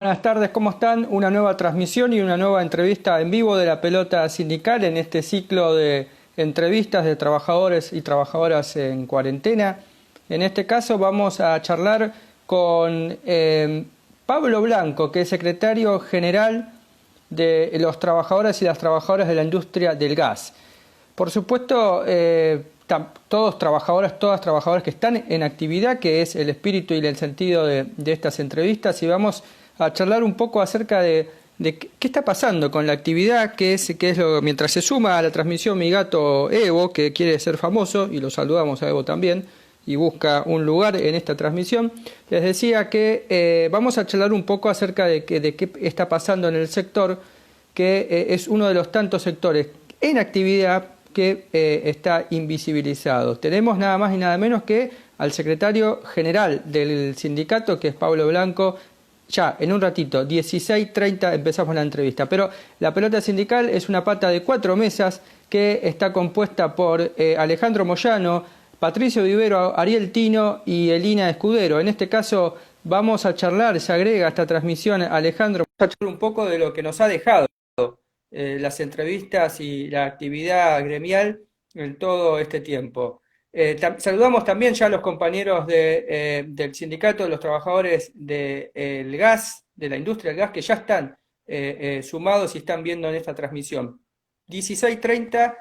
Buenas tardes, ¿cómo están? Una nueva transmisión y una nueva entrevista en vivo de la pelota sindical en este ciclo de entrevistas de trabajadores y trabajadoras en cuarentena. En este caso vamos a charlar con Pablo Blanco, que es secretario general de los trabajadores y las trabajadoras de la industria del gas. Por supuesto, todas trabajadoras que están en actividad, que es el espíritu y el sentido de estas entrevistas, y vamos a charlar un poco acerca de qué está pasando con la actividad, mientras se suma a la transmisión mi gato Evo, que quiere ser famoso, y lo saludamos a Evo también, y busca un lugar en esta transmisión. Les decía que vamos a charlar un poco acerca de qué está pasando en el sector, que es uno de los tantos sectores en actividad que está invisibilizado. Tenemos nada más y nada menos que al secretario general del sindicato, que es Pablo Blanco. Ya, en un ratito, 16:30 empezamos la entrevista. Pero la pelota sindical es una pata de 4 mesas que está compuesta por Alejandro Moyano, Patricio Vivero, Ariel Tino y Elina Escudero. En este caso vamos a charlar, se agrega a esta transmisión Alejandro, vamos a charlar un poco de lo que nos ha dejado las entrevistas y la actividad gremial en todo este tiempo. Saludamos también ya a los compañeros del sindicato de los trabajadores del gas, de la industria del gas, que ya están sumados y están viendo en esta transmisión. 16:30,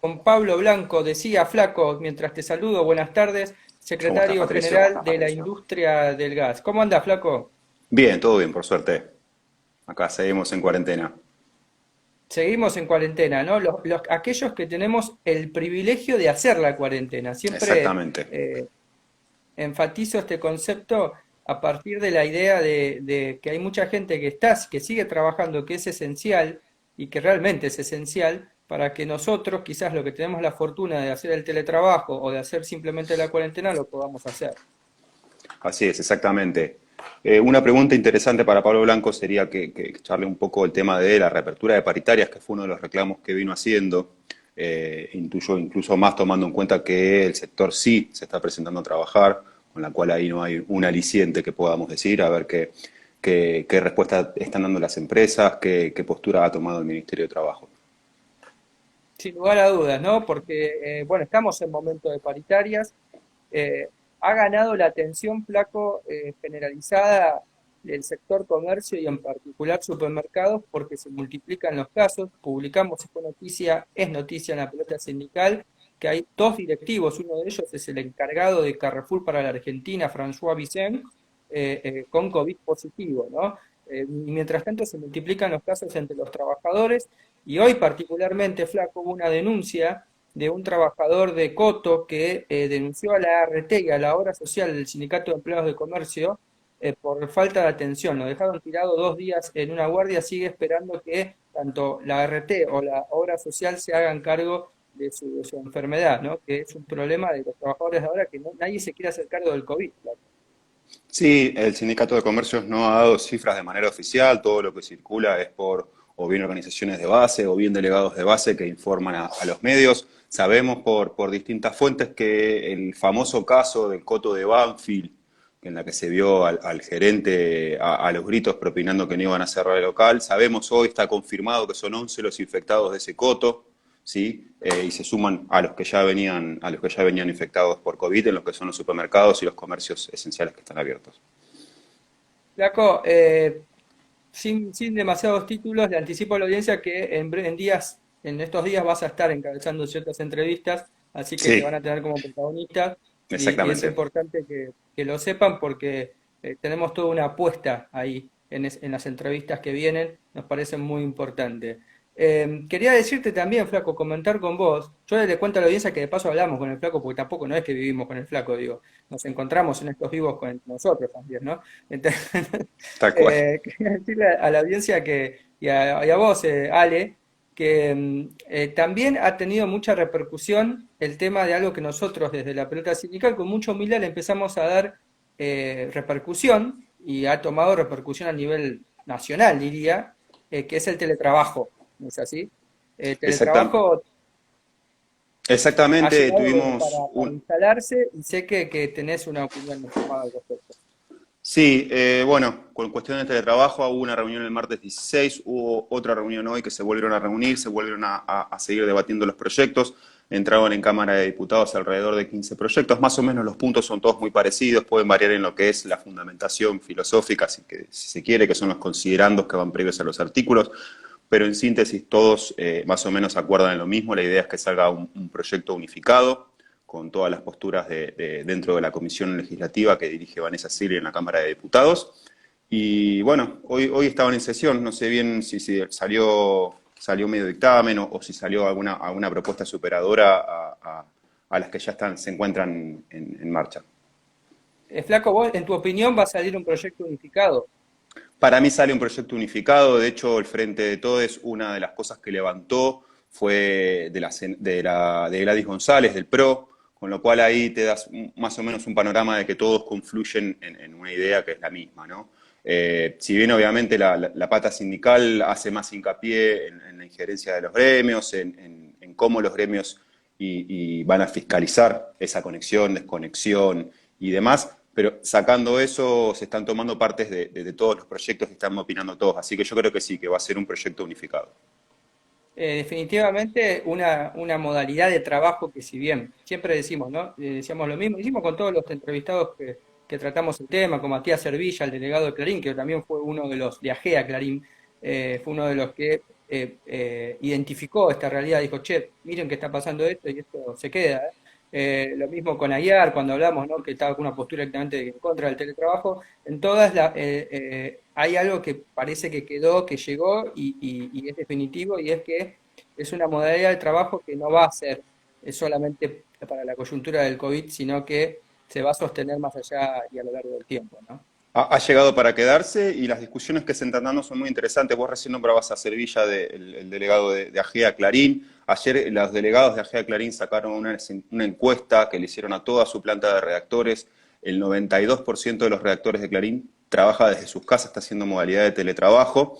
con Pablo Blanco, decía Flaco, mientras te saludo, buenas tardes, ¿Cómo estás, secretario Patricio? general de la industria del gas. ¿Cómo anda, Flaco? Bien, todo bien, por suerte. Acá seguimos en cuarentena. Seguimos en cuarentena, ¿no? Aquellos que tenemos el privilegio de hacer la cuarentena. Siempre Exactamente. enfatizo este concepto a partir de la idea de que hay mucha gente que sigue trabajando, que es esencial y que realmente es esencial para que nosotros, quizás lo que tenemos la fortuna de hacer el teletrabajo o de hacer simplemente la cuarentena, lo podamos hacer. Así es, exactamente. Una pregunta interesante para Pablo Blanco sería que charle un poco el tema de la reapertura de paritarias, que fue uno de los reclamos que vino haciendo. Intuyo incluso más tomando en cuenta que el sector sí se está presentando a trabajar, con la cual ahí no hay un aliciente que podamos decir, a ver qué respuesta están dando las empresas, qué postura ha tomado el Ministerio de Trabajo. Sin lugar a dudas, ¿no? Porque, bueno, estamos en momento de paritarias. Ha ganado la atención, Flaco, generalizada del sector comercio y en particular supermercados porque se multiplican los casos. Publicamos esta noticia, es noticia en la pelota sindical, que hay 2 directivos, uno de ellos es el encargado de Carrefour para la Argentina, François Vicent, con COVID positivo, ¿no? Y mientras tanto se multiplican los casos entre los trabajadores y hoy particularmente, Flaco, hubo una denuncia de un trabajador de Coto que denunció a la ART y a la obra social del Sindicato de Empleados de Comercio por falta de atención. Lo dejaron tirado 2 días en una guardia, sigue esperando que tanto la ART o la obra social se hagan cargo de su enfermedad, ¿no? Que es un problema de los trabajadores de ahora que nadie se quiere hacer cargo del COVID. Sí, el Sindicato de Comercios no ha dado cifras de manera oficial, todo lo que circula es por o bien organizaciones de base o bien delegados de base que informan a los medios. Sabemos por distintas fuentes que el famoso caso del Coto de Banfield, en la que se vio al gerente a los gritos propinando que no iban a cerrar el local, sabemos hoy, está confirmado que son 11 los infectados de ese Coto, ¿sí? Y se suman a los que ya venían infectados por COVID en los que son los supermercados y los comercios esenciales que están abiertos. Flaco, sin demasiados títulos, le anticipo a la audiencia que en estos días vas a estar encabezando ciertas entrevistas, así que te van Sí, a tener como protagonista y es exactamente. importante que lo sepan porque tenemos toda una apuesta ahí en las entrevistas que vienen, nos parece muy importante. Quería decirte también, Flaco, comentar con vos, yo le cuento a la audiencia que de paso hablamos con el Flaco, porque tampoco no es que vivimos con el Flaco, digo, nos encontramos en estos vivos con nosotros también, ¿no? Entonces, Tal cual. quería decirle a la audiencia y a vos, Ale, que también ha tenido mucha repercusión el tema de algo que nosotros desde la pelota sindical con mucha humildad le empezamos a dar repercusión y ha tomado repercusión a nivel nacional, diría, que es el teletrabajo, ¿no es así? El Exacta- teletrabajo ha exactamente, llegado tuvimos para instalarse y sé que tenés una opinión formada al respecto. Sí, bueno, con cuestión de teletrabajo hubo una reunión el martes 16, hubo otra reunión hoy que se volvieron a reunir, se volvieron a seguir debatiendo los proyectos, entraron en Cámara de Diputados alrededor de 15 proyectos, más o menos los puntos son todos muy parecidos, pueden variar en lo que es la fundamentación filosófica, si se quiere, que son los considerandos que van previos a los artículos, pero en síntesis todos más o menos acuerdan en lo mismo, la idea es que salga un proyecto unificado, con todas las posturas dentro de la comisión legislativa que dirige Vanessa Silva en la Cámara de Diputados. Y bueno, hoy estaban en sesión, no sé bien si salió medio dictamen o si salió alguna propuesta superadora a las que ya se encuentran en marcha. Flaco, vos, en tu opinión, va a salir un proyecto unificado. Para mí sale un proyecto unificado, de hecho el Frente de Todes, una de las cosas que levantó fue de Gladys González, del PRO, con lo cual ahí te das más o menos un panorama de que todos confluyen en una idea que es la misma, ¿no? Si bien obviamente la pata sindical hace más hincapié en la injerencia de los gremios, en cómo los gremios y van a fiscalizar esa conexión, desconexión y demás, pero sacando eso se están tomando partes de todos los proyectos y están opinando todos, así que yo creo que sí, que va a ser un proyecto unificado. Definitivamente una modalidad de trabajo que si bien siempre decimos, ¿no? Decíamos lo mismo, hicimos con todos los entrevistados que tratamos el tema, con Matías Servilla, el delegado de Clarín, que también fue uno de los de AGEA Clarín, fue uno de los que identificó esta realidad, dijo, che, miren que está pasando esto y esto se queda. Lo mismo con Aguiar, cuando hablamos, ¿no? Que estaba con una postura directamente en contra del teletrabajo. En todas hay algo que parece que quedó, que llegó y es definitivo, y es que es una modalidad de trabajo que no va a ser solamente para la coyuntura del COVID, sino que se va a sostener más allá y a lo largo del tiempo, ¿no? Ha llegado para quedarse y las discusiones que se están dando son muy interesantes. Vos recién nombrabas a Servilla, el delegado de AGEA Clarín. Ayer los delegados de AGEA Clarín sacaron una encuesta que le hicieron a toda su planta de redactores. El 92% de los redactores de Clarín trabaja desde sus casas, está haciendo modalidad de teletrabajo.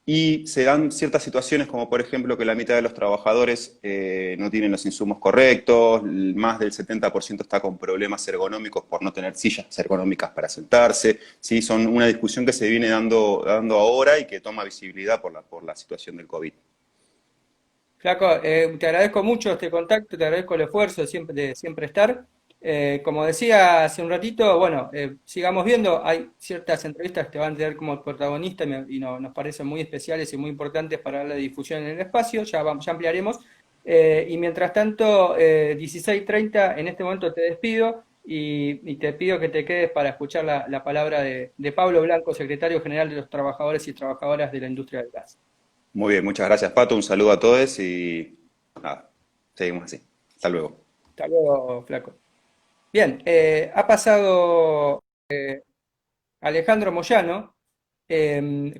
Y se dan ciertas situaciones como por ejemplo que la mitad de los trabajadores no tienen los insumos correctos, más del 70% está con problemas ergonómicos por no tener sillas ergonómicas para sentarse. ¿Sí? Son una discusión que se viene dando ahora y que toma visibilidad por la situación del COVID. Flaco, te agradezco mucho este contacto, te agradezco el esfuerzo de siempre estar. Como decía hace un ratito, bueno, sigamos viendo, hay ciertas entrevistas que te van a tener como protagonista nos parecen muy especiales y muy importantes para la difusión en el espacio, ya ampliaremos. Y mientras tanto, 16:30, en este momento te despido y te pido que te quedes para escuchar la palabra de Pablo Blanco, secretario general de los trabajadores y trabajadoras de la industria del gas. Muy bien, muchas gracias Pato, un saludo a todos y nada, seguimos así. Hasta luego. Hasta luego, Flaco. Bien, ha pasado Alejandro Moyano,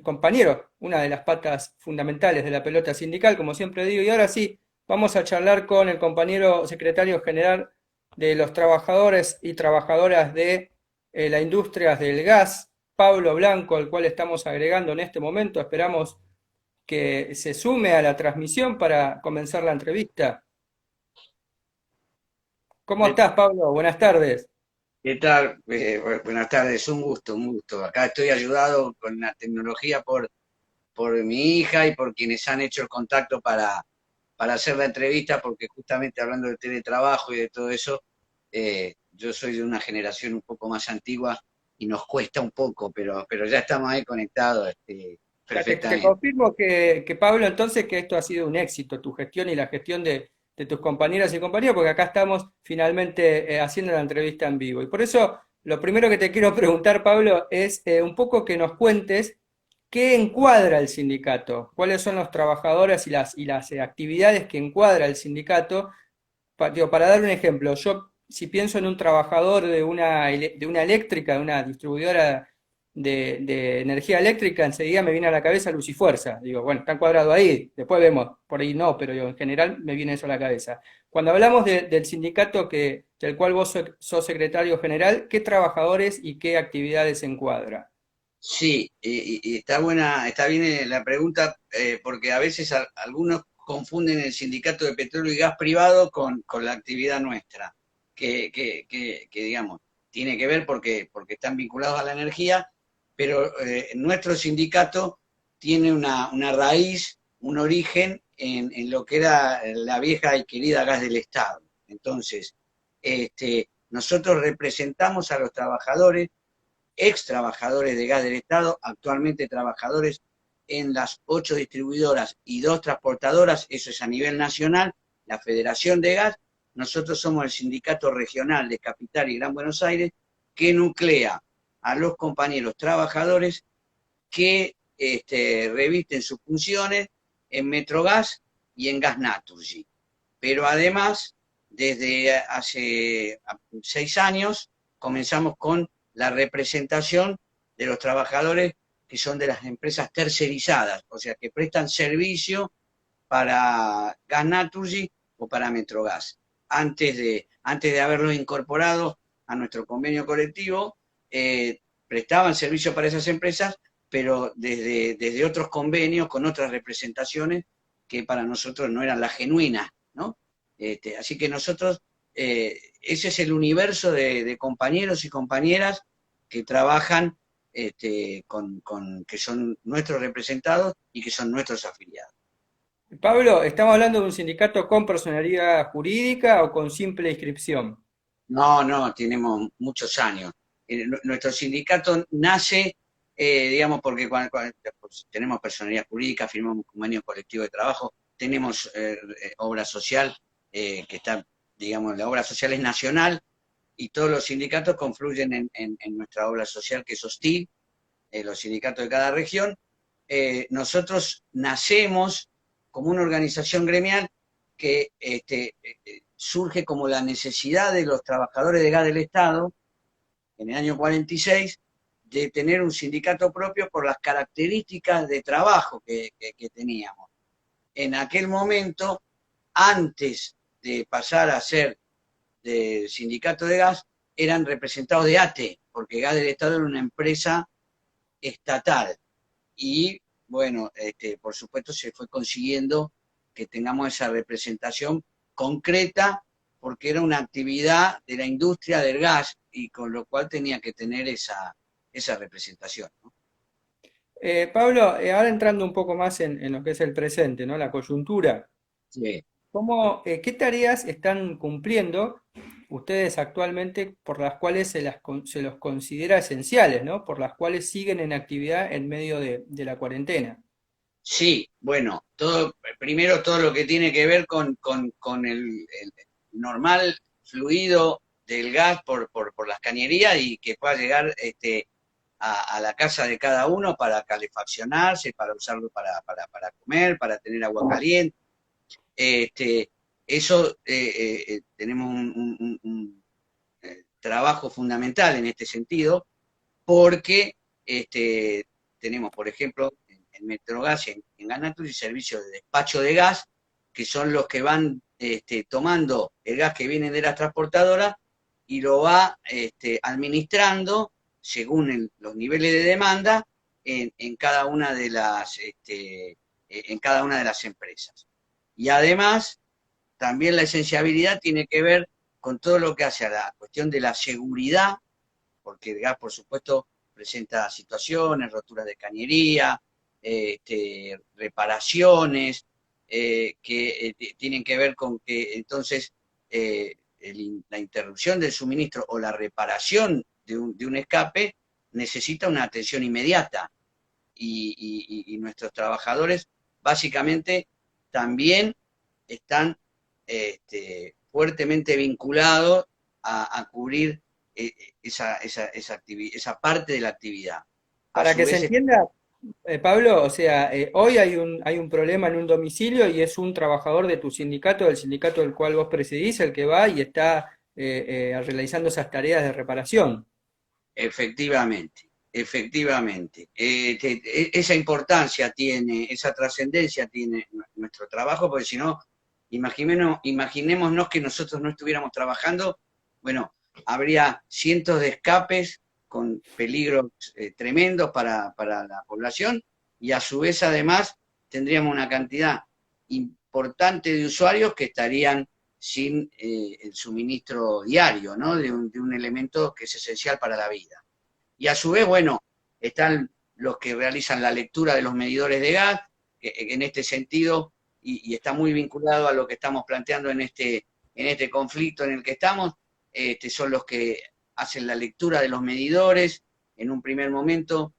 compañero, una de las patas fundamentales de la pelota sindical, como siempre digo, y ahora sí, vamos a charlar con el compañero secretario general de los trabajadores y trabajadoras de la industria del gas, Pablo Blanco, al cual estamos agregando en este momento. Esperamos que se sume a la transmisión para comenzar la entrevista. ¿Cómo ¿Qué estás, Pablo? Buenas tardes. qué tal? Buenas tardes, un gusto, un gusto. Acá estoy ayudado con la tecnología por mi hija y por quienes han hecho el contacto para hacer la entrevista, porque justamente hablando de teletrabajo y de todo eso, yo soy de una generación un poco más antigua y nos cuesta un poco, pero ya estamos ahí conectados, Ya te perfectamente. confirmo que, Pablo, entonces que esto ha sido un éxito, tu gestión y la gestión de tus compañeras y compañeros, porque acá estamos finalmente haciendo la entrevista en vivo. Y por eso lo primero que te quiero preguntar, Pablo, es un poco que nos cuentes qué encuadra el sindicato, cuáles son los trabajadores y las actividades que encuadra el sindicato. Digo, para dar un ejemplo, yo si pienso en un trabajador de una eléctrica, de una distribuidora de energía eléctrica, enseguida me viene a la cabeza Luz y Fuerza. Digo, bueno, está encuadrado ahí, después vemos, por ahí no, pero digo, en general me viene eso a la cabeza. Cuando hablamos del sindicato del cual vos sos secretario general, ¿qué trabajadores y qué actividades encuadra? Sí, y está buena, está bien la pregunta, porque a veces algunos confunden el sindicato de petróleo y gas privado con la actividad nuestra, que digamos. tiene que ver porque están vinculados a la energía, pero nuestro sindicato tiene una raíz, un origen en lo que era la vieja y querida gas del Estado. Entonces, nosotros representamos a los trabajadores, ex trabajadores de gas del Estado, actualmente trabajadores en las 8 distribuidoras y 2 transportadoras, eso es a nivel nacional, la Federación de Gas. Nosotros somos el sindicato regional de Capital y Gran Buenos Aires, que nuclea a los compañeros trabajadores que revisten sus funciones en Metrogas y en Gas Naturgy. Pero además, desde hace 6 años, comenzamos con la representación de los trabajadores que son de las empresas tercerizadas, o sea, que prestan servicio para Gas Naturgy o para Metrogas. Antes de haberlos incorporado a nuestro convenio colectivo, prestaban servicio para esas empresas, pero desde otros convenios, con otras representaciones que para nosotros no eran las genuinas, ¿no? Así que nosotros, ese es el universo de compañeros y compañeras que trabajan que son nuestros representados y que son nuestros afiliados. Pablo, ¿estamos hablando de un sindicato con personalidad jurídica o con simple inscripción? No, tenemos muchos años. Nuestro sindicato nace, digamos, porque pues, tenemos personalidad jurídica, firmamos un convenio colectivo de trabajo, tenemos obra social, que está, digamos, la obra social es nacional, y todos los sindicatos confluyen en nuestra obra social, que es hostil, los sindicatos de cada región. Nosotros nacemos como una organización gremial que surge como la necesidad de los trabajadores de gas del Estado, en el año 46, de tener un sindicato propio por las características de trabajo que teníamos. En aquel momento, antes de pasar a ser del sindicato de gas, eran representados de ATE, porque Gas del Estado era una empresa estatal. Y bueno, por supuesto se fue consiguiendo que tengamos esa representación concreta, porque era una actividad de la industria del gas, y con lo cual tenía que tener esa representación, ¿no? Pablo, ahora entrando un poco más en lo que es el presente, ¿no? La coyuntura. Sí. ¿Qué tareas están cumpliendo ustedes actualmente por las cuales se los considera esenciales, ¿no? Por las cuales siguen en actividad en medio de la cuarentena? Sí, bueno, primero todo lo que tiene que ver con el normal fluido del gas por las cañerías, y que pueda llegar a la casa de cada uno para calefaccionarse, para usarlo para comer, para tener agua caliente. Eso tenemos un trabajo fundamental en este sentido, porque tenemos, por ejemplo, en Metrogas y en Gas Naturgy, servicios de despacho de gas, que son los que van tomando el gas que viene de las transportadoras y lo va administrando según los niveles de demanda en cada una de las empresas. Y además, también la esenciabilidad tiene que ver con todo lo que hace a la cuestión de la seguridad, porque el gas, por supuesto, presenta situaciones, roturas de cañería, reparaciones, que tienen que ver con que entonces la interrupción del suministro o la reparación de un escape necesita una atención inmediata. Y nuestros trabajadores básicamente también están fuertemente vinculados a cubrir esa parte de la actividad. Para que se entienda, Pablo, o sea, hoy hay un problema en un domicilio y es un trabajador de tu sindicato, del sindicato del cual vos presidís, el que va y está realizando esas tareas de reparación. Efectivamente, efectivamente. Esa importancia tiene, esa trascendencia tiene nuestro trabajo, porque si no, imaginémonos que nosotros no estuviéramos trabajando, bueno, habría cientos de escapes con peligros tremendos para la población, y a su vez además tendríamos una cantidad importante de usuarios que estarían sin el suministro diario, ¿no? De un elemento que es esencial para la vida. Y a su vez, bueno, están los que realizan la lectura de los medidores de gas, que en este sentido, y está muy vinculado a lo que estamos planteando en este conflicto en el que estamos, son los que hacen la lectura de los medidores. En un primer momento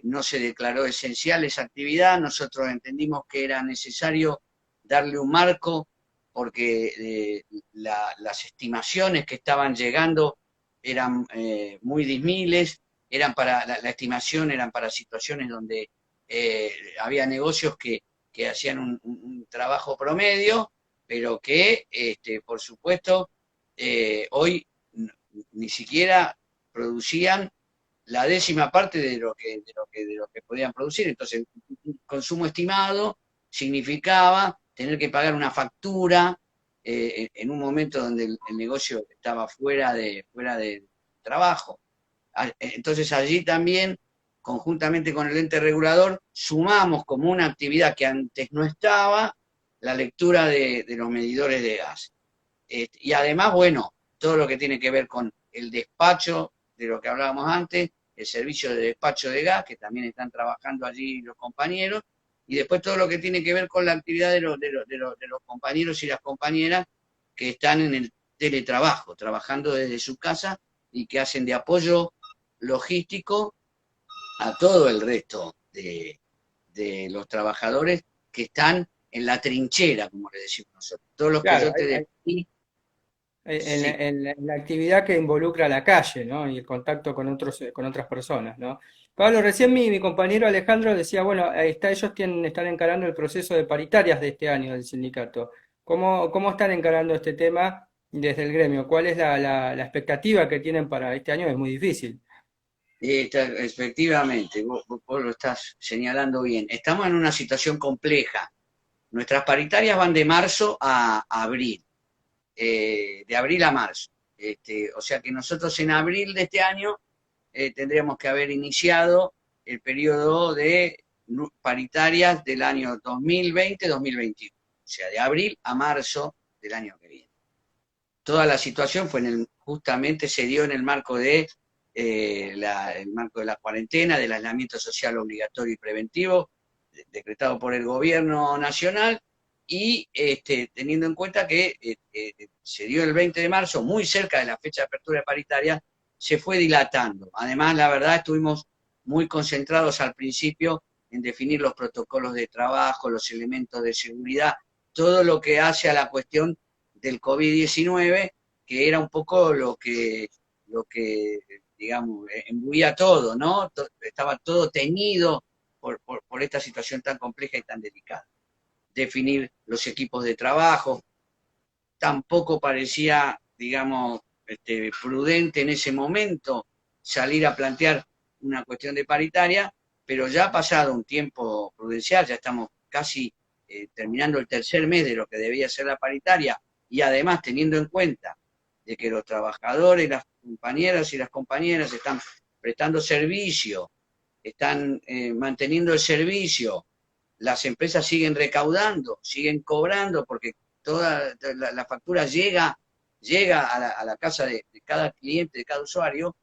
no se declaró esencial esa actividad, nosotros entendimos que era necesario darle un marco, porque las estimaciones que estaban llegando eran muy dismiles, la estimación eran para situaciones donde había negocios que hacían un trabajo promedio, pero que, por supuesto, hoy ni siquiera producían la décima parte de lo que podían producir. Entonces, un consumo estimado significaba tener que pagar una factura en un momento donde el negocio estaba fuera de trabajo. Entonces allí también, conjuntamente con el ente regulador, sumamos como una actividad que antes no estaba, la lectura de los medidores de gas. Y además, bueno, todo lo que tiene que ver con el despacho, de lo que hablábamos antes, el servicio de despacho de gas, que también están trabajando allí los compañeros, y después todo lo que tiene que ver con la actividad de los compañeros y las compañeras que están en el teletrabajo, trabajando desde su casa y que hacen de apoyo logístico a todo el resto de los trabajadores que están en la trinchera, como le decimos nosotros. Todos los que Claro, yo te describí, en, sí. en la actividad que involucra la calle, ¿no? Y el contacto con con otras personas, ¿no? Pablo, recién mi compañero Alejandro decía, bueno, ahí está, están encarando el proceso de paritarias de este año del sindicato. ¿Cómo están encarando este tema desde el gremio? ¿Cuál es la expectativa que tienen para este año? Es muy difícil. Efectivamente, vos lo estás señalando bien. Estamos en una situación compleja. Nuestras paritarias van de marzo a abril, de abril a marzo. O sea que nosotros en abril de este año tendríamos que haber iniciado el periodo de paritarias del año 2020-2021, o sea, de abril a marzo del año que viene. Toda la situación justamente se dio en el marco el marco de la cuarentena, del aislamiento social obligatorio y preventivo, decretado por el gobierno nacional, y teniendo en cuenta que se dio el 20 de marzo, muy cerca de la fecha de apertura paritaria, se fue dilatando. Además, la verdad, estuvimos muy concentrados al principio en definir los protocolos de trabajo, los elementos de seguridad, todo lo que hace a la cuestión del COVID-19, que era un poco lo que digamos, embuía todo, ¿no? Estaba todo teñido por esta situación tan compleja y tan delicada. Definir los equipos de trabajo, tampoco parecía, digamos, prudente en ese momento salir a plantear una cuestión de paritaria, pero ya ha pasado un tiempo prudencial, ya estamos casi terminando el tercer mes de lo que debía ser la paritaria, y además teniendo en cuenta de que los trabajadores, las compañeras y las compañeras están prestando servicio, están manteniendo el servicio, las empresas siguen recaudando, siguen cobrando, porque toda la factura llega a la casa de cada cliente, de cada usuario.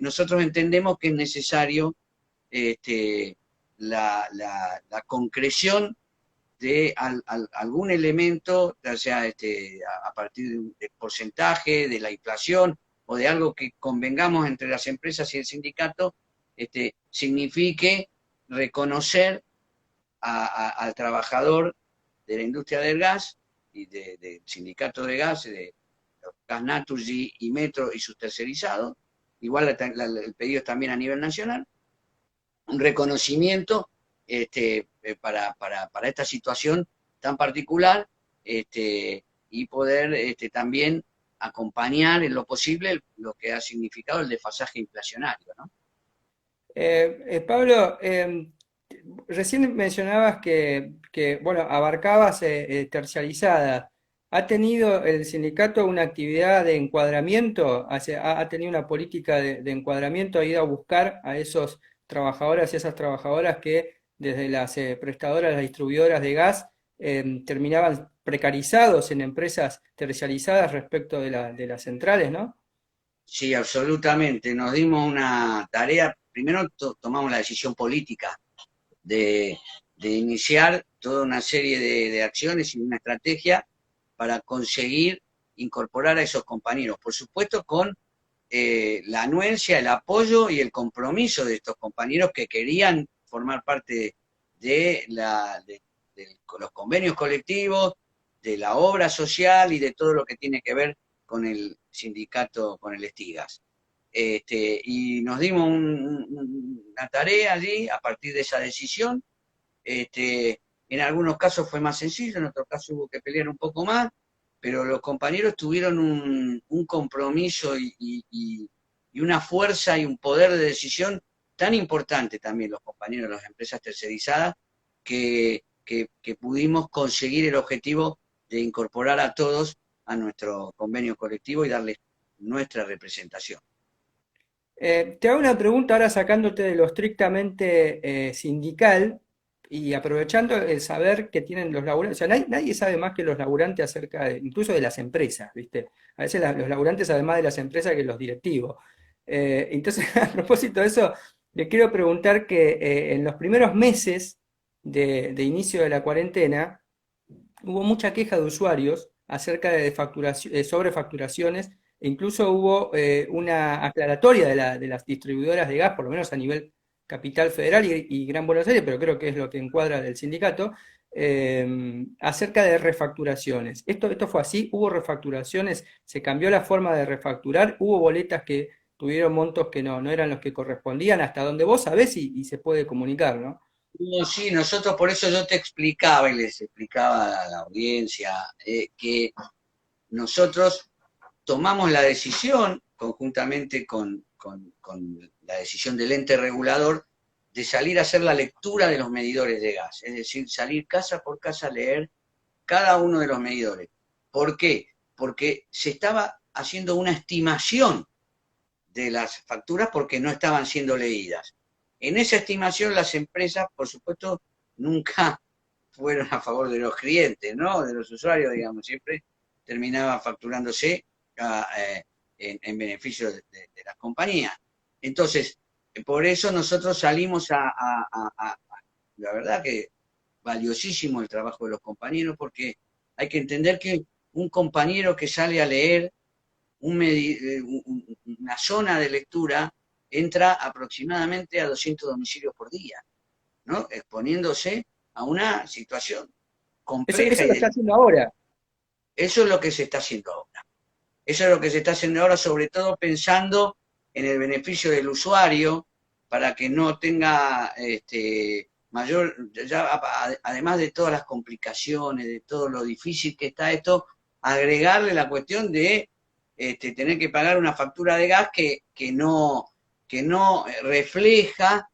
Nosotros entendemos que es necesario la concreción de algún elemento, ya sea a partir del porcentaje, de la inflación, o de algo que convengamos entre las empresas y el sindicato, signifique reconocer al trabajador de la industria del gas y del sindicato de gas, de Gas Naturgy y Metro y sus tercerizados, igual el pedido es también a nivel nacional, un reconocimiento para esta situación tan particular, y poder también acompañar en lo posible lo que ha significado el desfasaje inflacionario, ¿no? Pablo, recién mencionabas bueno, abarcabas terciarizadas. ¿Ha tenido el sindicato una actividad de encuadramiento? ¿Ha tenido una política de encuadramiento? ¿Ha ido a buscar a esos trabajadores y esas trabajadoras que desde las prestadoras, las distribuidoras de gas, terminaban precarizados en empresas terciarizadas respecto de las centrales, ¿no? Sí, absolutamente. Nos dimos una tarea, primero tomamos la decisión política de, de iniciar toda una serie de acciones y una estrategia para conseguir incorporar a esos compañeros. Por supuesto, con la anuencia, el apoyo y el compromiso de estos compañeros que querían formar parte de los convenios colectivos, de la obra social y de todo lo que tiene que ver con el sindicato, con el Estigas. Y nos dimos una tarea allí a partir de esa decisión. En algunos casos fue más sencillo, en otros casos hubo que pelear un poco más, pero los compañeros tuvieron un compromiso y una fuerza y un poder de decisión tan importante también los compañeros de las empresas tercerizadas que pudimos conseguir el objetivo de incorporar a todos a nuestro convenio colectivo y darles nuestra representación. Te hago una pregunta ahora sacándote de lo estrictamente sindical y aprovechando el saber que tienen los laburantes. O sea, nadie sabe más que los laburantes acerca incluso de las empresas, ¿viste? A veces los laburantes saben más de las empresas que los directivos. Entonces, a propósito de eso, le quiero preguntar que en los primeros meses de inicio de la cuarentena hubo mucha queja de usuarios acerca de sobrefacturaciones e incluso hubo una aclaratoria de las distribuidoras de gas, por lo menos a nivel Capital Federal y Gran Buenos Aires, pero creo que es lo que encuadra del sindicato, acerca de refacturaciones. ¿Esto fue así? ¿Hubo refacturaciones? ¿Se cambió la forma de refacturar? ¿Hubo boletas que tuvieron montos que no eran los que correspondían? Hasta donde vos sabés y se puede comunicar, ¿no? No, sí, nosotros por eso yo te explicaba y les explicaba a la audiencia que nosotros tomamos la decisión, conjuntamente con la decisión del ente regulador, de salir a hacer la lectura de los medidores de gas, es decir, salir casa por casa a leer cada uno de los medidores. ¿Por qué? Porque se estaba haciendo una estimación de las facturas porque no estaban siendo leídas. En esa estimación las empresas, por supuesto, nunca fueron a favor de los clientes, ¿no? De los usuarios, digamos, siempre terminaba facturándose en beneficio de las compañías. Entonces, por eso nosotros salimos la verdad que valiosísimo el trabajo de los compañeros, porque hay que entender que un compañero que sale a leer una zona de lectura entra aproximadamente a 200 domicilios por día, ¿no? Exponiéndose a una situación compleja Eso y lo está haciendo ahora. eso es lo que se está haciendo ahora. Eso es lo que se está haciendo ahora, sobre todo pensando en el beneficio del usuario, para que no tenga mayor, ya, además de todas las complicaciones, de todo lo difícil que está esto, agregarle la cuestión de tener que pagar una factura de gas que no refleja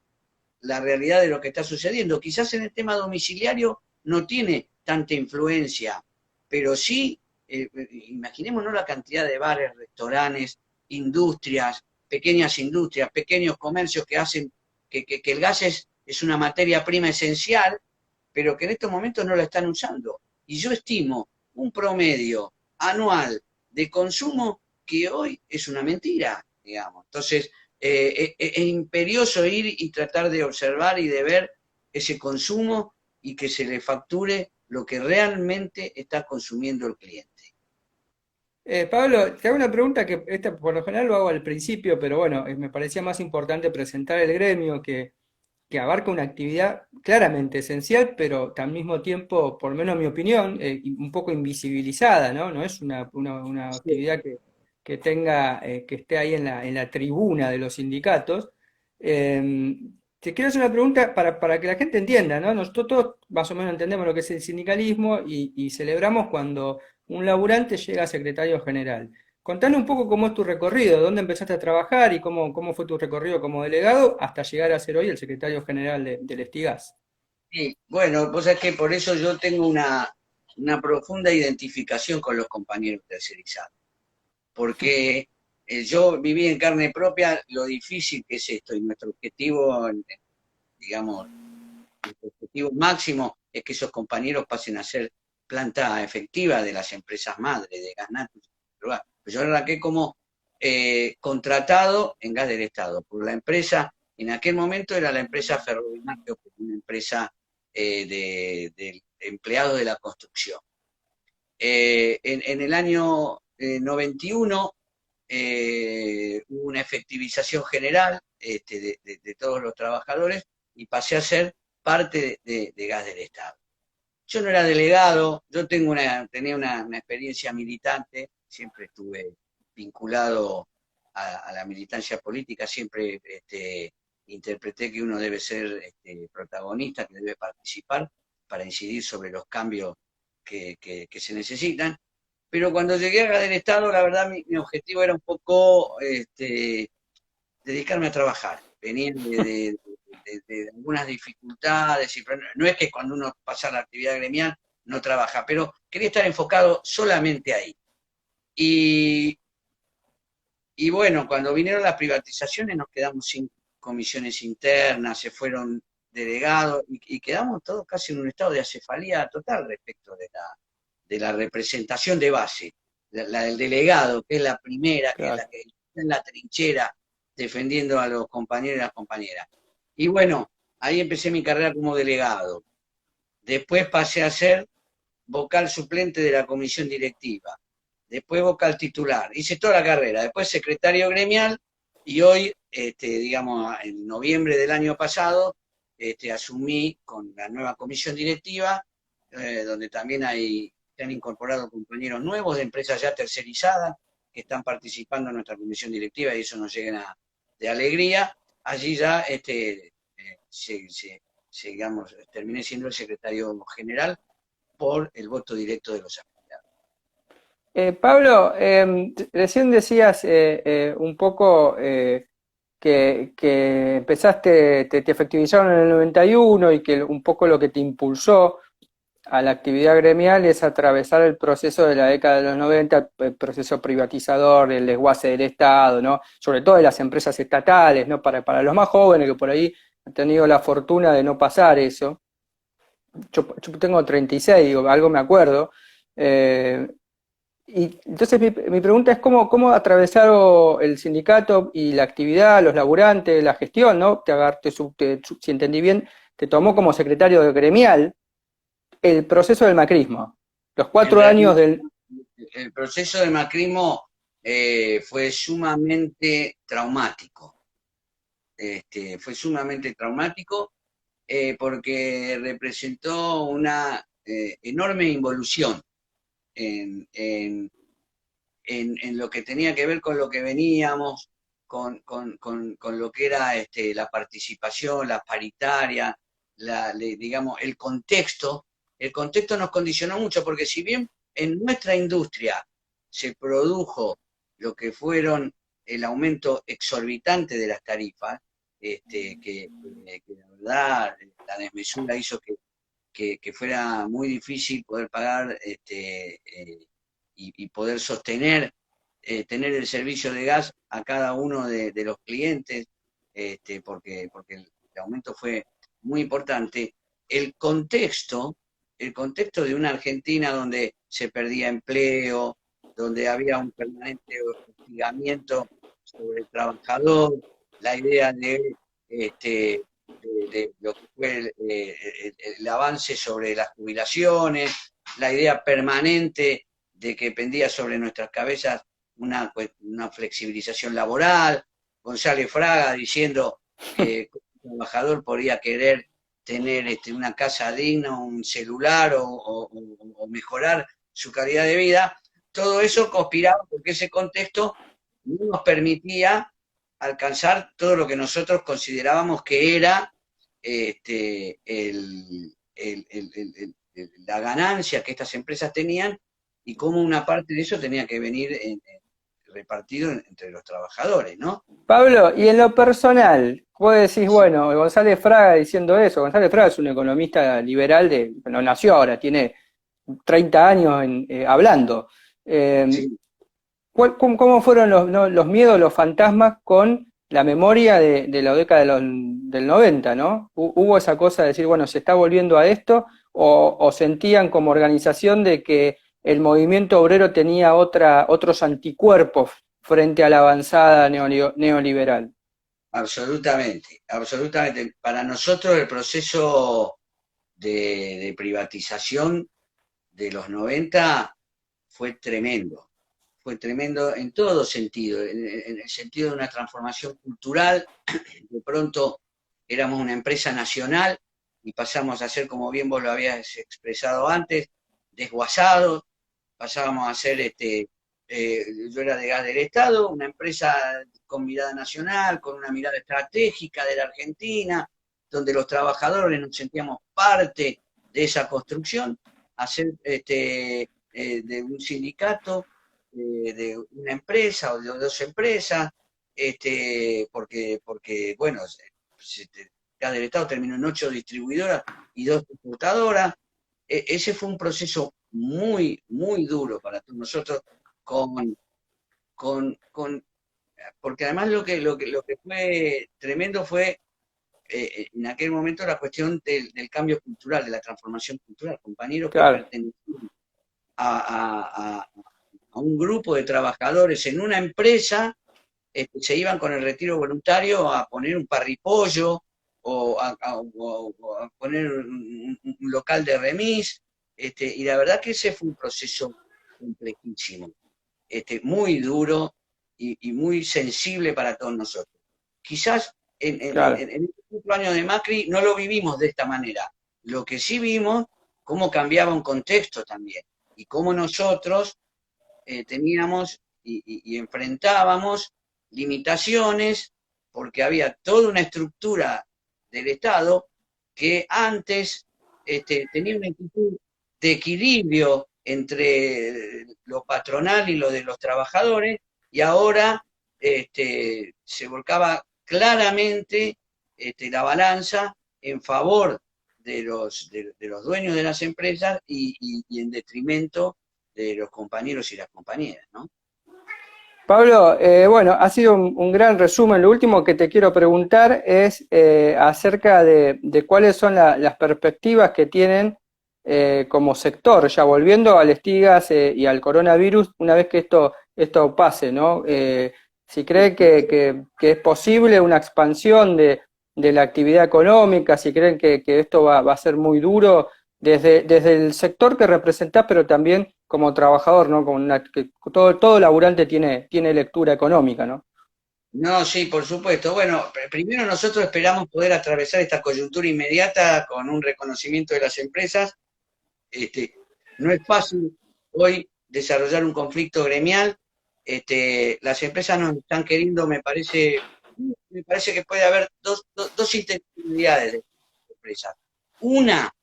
la realidad de lo que está sucediendo. Quizás en el tema domiciliario no tiene tanta influencia, pero sí, imaginémonos la cantidad de bares, restaurantes, industrias, pequeños comercios que hacen que el gas es una materia prima esencial, pero que en estos momentos no la están usando. Y yo estimo un promedio anual de consumo que hoy es una mentira, digamos. Entonces, es imperioso ir y tratar de observar y de ver ese consumo y que se le facture lo que realmente está consumiendo el cliente. Pablo, te hago una pregunta que esta por lo general lo hago al principio, pero bueno, me parecía más importante presentar el gremio que abarca una actividad claramente esencial, pero al mismo tiempo, por lo menos en mi opinión, un poco invisibilizada, ¿no? No es una actividad que tenga, que esté ahí en la tribuna de los sindicatos. Te quiero hacer una pregunta para que la gente entienda, ¿no? Nosotros todos más o menos entendemos lo que es el sindicalismo y celebramos cuando un laburante llega a secretario general. Contame un poco cómo es tu recorrido, dónde empezaste a trabajar y cómo fue tu recorrido como delegado hasta llegar a ser hoy el secretario general del Estigas. Sí, bueno, vos sabés que por eso yo tengo una profunda identificación con los compañeros tercerizados, porque yo viví en carne propia lo difícil que es esto y nuestro objetivo, digamos, nuestro objetivo máximo es que esos compañeros pasen a ser planta efectiva de las empresas madres de gas natural. Yo arranqué como contratado en gas del Estado por la empresa, en aquel momento era la empresa Ferrovimario, una empresa de empleados de la construcción. En el año 91 hubo una efectivización general de todos los trabajadores y pasé a ser parte de Gas del Estado. Yo no era delegado, yo tenía una experiencia militante, siempre estuve vinculado a la militancia política, siempre interpreté que uno debe ser protagonista, que debe participar para incidir sobre los cambios que se necesitan. Pero cuando llegué a Gas del Estado, la verdad, mi objetivo era un poco dedicarme a trabajar. Venía de algunas dificultades, no es que cuando uno pasa a la actividad gremial no trabaja, pero quería estar enfocado solamente ahí. Y bueno, cuando vinieron las privatizaciones nos quedamos sin comisiones internas, se fueron delegados y quedamos todos casi en un estado de acefalía total respecto de la representación de base, la del delegado, que es la primera, claro, que es la que está en la trinchera defendiendo a los compañeros y las compañeras. Y bueno, ahí empecé mi carrera como delegado. Después pasé a ser vocal suplente de la comisión directiva. Después vocal titular. Hice toda la carrera. Después secretario gremial y hoy, digamos, en noviembre del año pasado, asumí con la nueva comisión directiva, donde también se han incorporado compañeros nuevos de empresas ya tercerizadas que están participando en nuestra comisión directiva y eso nos llena de alegría. Allí ya digamos, terminé siendo el secretario general por el voto directo de los afiliados. Pablo, recién decías un poco que empezaste, te efectivizaron en el 91 y que un poco lo que te impulsó a la actividad gremial es atravesar el proceso de la década de los 90, el proceso privatizador, el desguace del Estado, ¿no? Sobre todo de las empresas estatales, ¿no? Para los más jóvenes que por ahí han tenido la fortuna de no pasar eso. Yo tengo 36, digo, algo me acuerdo. Y entonces mi pregunta es cómo atravesaron el sindicato y la actividad, los laburantes, la gestión, ¿no? Si entendí bien, te tomó como secretario de gremial el proceso del macrismo, los 4 años del... El proceso del macrismo fue sumamente traumático. Fue sumamente traumático porque representó una enorme involución en lo que tenía que ver con lo que veníamos, con lo que era la participación, la paritaria, digamos, el contexto. El contexto nos condicionó mucho, porque si bien en nuestra industria se produjo lo que fueron el aumento exorbitante de las tarifas, que la verdad la desmesura hizo que fuera muy difícil poder pagar y poder sostener, tener el servicio de gas a cada uno de los clientes, porque el aumento fue muy importante. El contexto de una Argentina donde se perdía empleo, donde había un permanente hostigamiento sobre el trabajador, la idea de lo que fue el avance sobre las jubilaciones, la idea permanente de que pendía sobre nuestras cabezas una flexibilización laboral, González Fraga diciendo que un trabajador podía querer tener una casa digna, un celular o mejorar su calidad de vida. Todo eso conspiraba porque ese contexto no nos permitía alcanzar todo lo que nosotros considerábamos que era la ganancia que estas empresas tenían y cómo una parte de eso tenía que venir repartido entre los trabajadores, ¿no? Pablo, y en lo personal, vos decís, bueno, González Fraga diciendo eso, González Fraga es un economista liberal, no nació ahora, tiene 30 años hablando. Sí. ¿Cómo fueron los miedos, los fantasmas con la memoria de la década del 90, ¿no? ¿Hubo esa cosa de decir, bueno, se está volviendo a esto, o sentían como organización de que el movimiento obrero tenía otros anticuerpos frente a la avanzada neoliberal? Absolutamente, absolutamente. Para nosotros el proceso de privatización de los 90 fue tremendo en todo sentido, en el sentido de una transformación cultural. De pronto éramos una empresa nacional y pasamos a ser, como bien vos lo habías expresado antes, desguazados, pasábamos a ser, yo era de Gas del Estado, una empresa con mirada nacional, con una mirada estratégica de la Argentina, donde los trabajadores nos sentíamos parte de esa construcción, a ser de un sindicato, de una empresa o de dos empresas, porque bueno, Gas del Estado terminó en 8 distribuidoras y 2 exportadoras. Ese fue un proceso muy, muy duro para todos nosotros, con, con porque además lo que fue tremendo fue en aquel momento la cuestión del cambio cultural, de la transformación cultural. Compañeros que Claro. pertenecían a un grupo de trabajadores en una empresa, se iban con el retiro voluntario a poner un parripollo o a poner un local de remis, y la verdad que ese fue un proceso complejísimo, muy duro y muy sensible para todos nosotros. Quizás Claro. en estos 4 años de Macri no lo vivimos de esta manera. Lo que sí vimos, cómo cambiaba un contexto también, y cómo nosotros teníamos y enfrentábamos limitaciones, porque había toda una estructura del Estado que antes tenía una actitud de equilibrio entre lo patronal y lo de los trabajadores, y ahora se volcaba claramente la balanza en favor de los dueños de las empresas y en detrimento de los compañeros y las compañeras, ¿no? Pablo, bueno, ha sido un gran resumen. Lo último que te quiero preguntar es acerca de cuáles son las perspectivas que tienen como sector, ya volviendo al Estigas y al coronavirus, una vez que esto pase, ¿no? Si cree que es posible una expansión de la actividad económica, si creen que esto va a ser muy duro desde el sector que representás, pero también como trabajador, ¿no? Que todo laburante tiene lectura económica, ¿no? No, sí, por supuesto. Bueno, primero nosotros esperamos poder atravesar esta coyuntura inmediata con un reconocimiento de las empresas. No es fácil hoy desarrollar un conflicto gremial. Las empresas nos están queriendo, me parece que puede haber dos intencionalidades de las empresas. Una,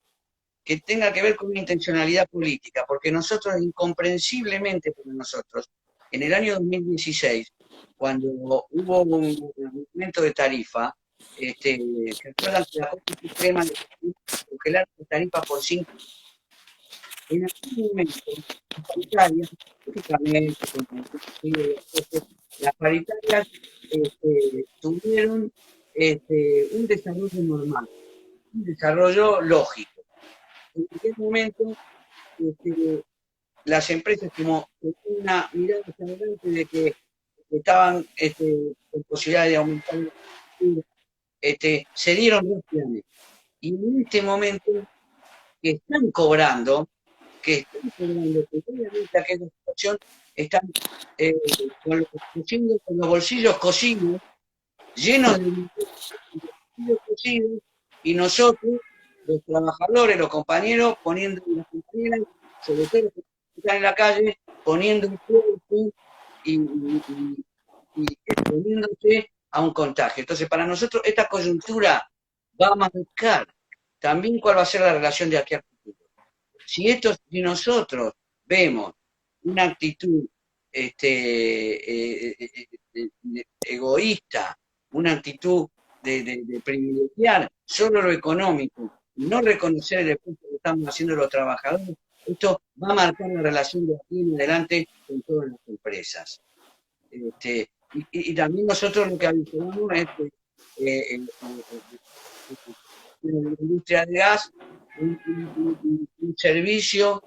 que tenga que ver con una intencionalidad política, porque nosotros, incomprensiblemente para nosotros, en el año 2016, cuando hubo un aumento de tarifa, ¿se acuerdan que la Corte Suprema decidió congelar la tarifa por 5 años? En aquel momento, las paritarias, lógicamente, las paritarias tuvieron un desarrollo normal, un desarrollo lógico. En aquel momento, este, las empresas, como con una mirada hacia adelante de que estaban con posibilidad de aumentar la factura, se dieron rápidamente. Y en este momento que están cobrando, que obviamente aquella situación están con los bolsillos cocidos, llenos de bolsillos cocidos, y nosotros, los trabajadores, los compañeros, poniendo las compañeras, sobre todo los que están en la calle, poniendo un cuerpo y exponiéndose a un contagio. Entonces, para nosotros, esta coyuntura va a marcar también cuál va a ser la relación de aquí al futuro. Si nosotros vemos una actitud egoísta, una actitud de privilegiar solo lo económico y no reconocer el esfuerzo que estamos haciendo los trabajadores, esto va a marcar la relación de aquí en adelante con todas las empresas. Y también nosotros lo que avisamos es que en la industria de gas un servicio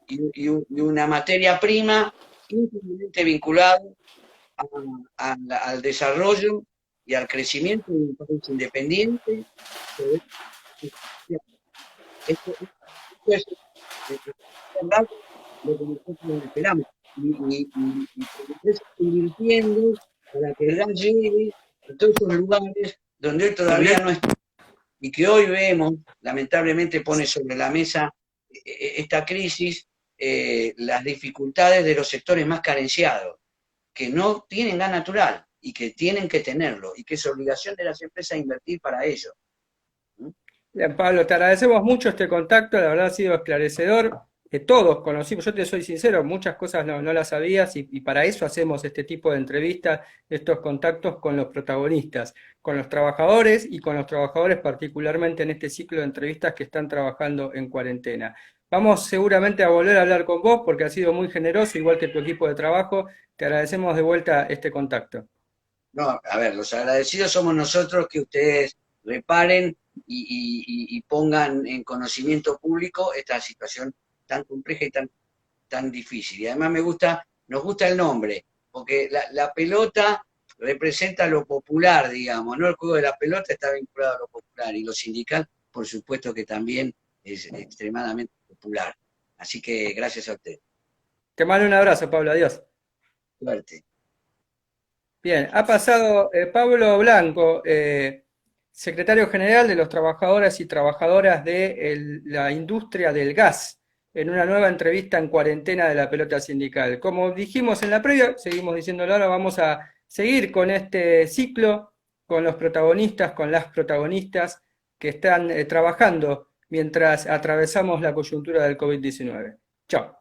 y una materia prima íntimamente vinculado al desarrollo y al crecimiento de un país independiente. Esto es verdad lo que nosotros esperamos. Y se está invirtiendo para que el gas llegue a todos esos lugares donde hoy todavía no está. Y que hoy vemos, lamentablemente pone sobre la mesa esta crisis, las dificultades de los sectores más carenciados, que no tienen gas natural y que tienen que tenerlo, y que es obligación de las empresas invertir para ello. Bien, Pablo, te agradecemos mucho este contacto, la verdad ha sido esclarecedor. Todos conocimos, yo te soy sincero, muchas cosas no las sabías y para eso hacemos este tipo de entrevistas, estos contactos con los protagonistas, con los trabajadores y con los trabajadores particularmente en este ciclo de entrevistas que están trabajando en cuarentena. Vamos seguramente a volver a hablar con vos porque has sido muy generoso, igual que tu equipo de trabajo. Te agradecemos de vuelta este contacto. No, a ver, los agradecidos somos nosotros que ustedes reparen y pongan en conocimiento público esta situación tan compleja y tan difícil. Y además nos gusta el nombre, porque la pelota representa lo popular, digamos, ¿no? El juego de la pelota está vinculado a lo popular y lo sindical, por supuesto que también es extremadamente popular. Así que gracias a usted. Te mando un abrazo, Pablo, adiós. Suerte. Bien, ha pasado Pablo Blanco, secretario general de los trabajadores y trabajadoras de la industria del gas, en una nueva entrevista en cuarentena de la pelota sindical. Como dijimos en la previa, seguimos diciéndolo ahora, vamos a seguir con este ciclo, con los protagonistas, con las protagonistas que están trabajando mientras atravesamos la coyuntura del COVID-19. Chao.